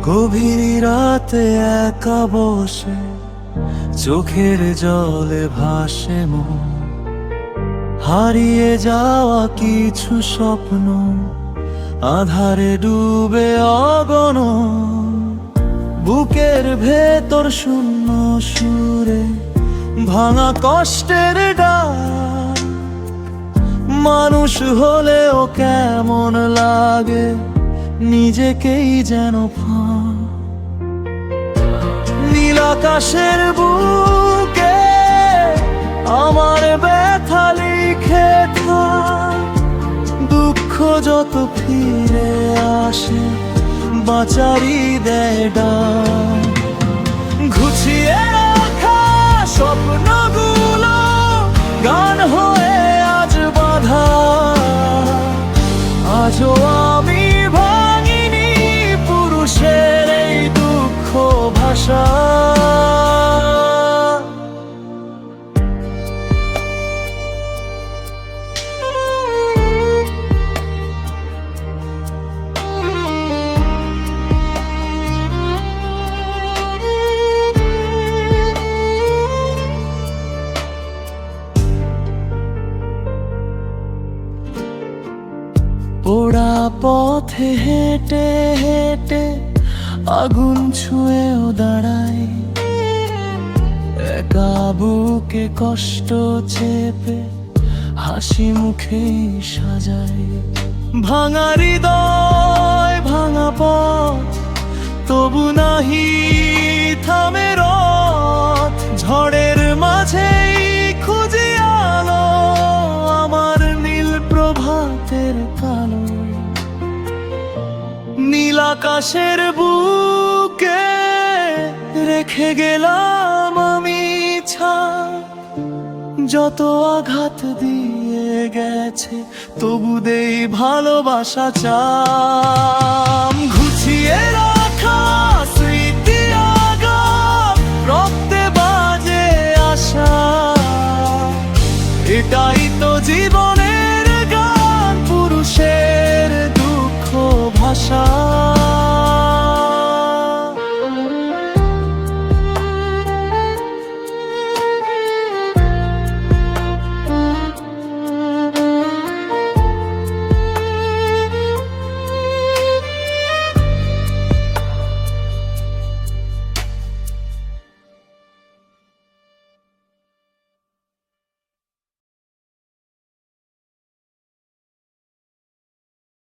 গভীর রাতে একা বসে চোখের জলে ভাসে মন, হারিয়ে যাওয়া কিছু স্বপ্ন আধারে ডুবে অগণন। বুকের ভেতর শূন্য সুরে ভাঙা কষ্টের ডাক, মানুষ হলেও কেমন লাগে নিজেকেই যেন ফাঁক। নীল আকাশের বুকে আমার ব্যথা লিখে থাক, দুঃখ যত ফিরে আসে বাঁচারি দেয় ডাক। ঘুচিয়ে রাখা স্বপ্নগুলো গান হয়ে আজ বাঁধা, আজও আমি ভাঙিনি পুরুষের এই দুঃখ ভাষা। পোড়া পথে হেঁটে হেঁটে আগুন ছুঁয়েও দাঁড়াই, একা বুকে কষ্ট চেপে হাসি মুখে সাজাই। ভাঙা হৃদয় ভাঙা পথ তবু নাহি থামে রথ, ঝড়ের মাঝেই খুঁজি আলো আমার নীল প্রভাতের কালো। নীল আকাশের বুকে রেখে গেলাম আমি ছাপ, যত আঘাত দিয়ে গেছে তবু দেই ভালোবাসা চাম। ঘুচিয়ে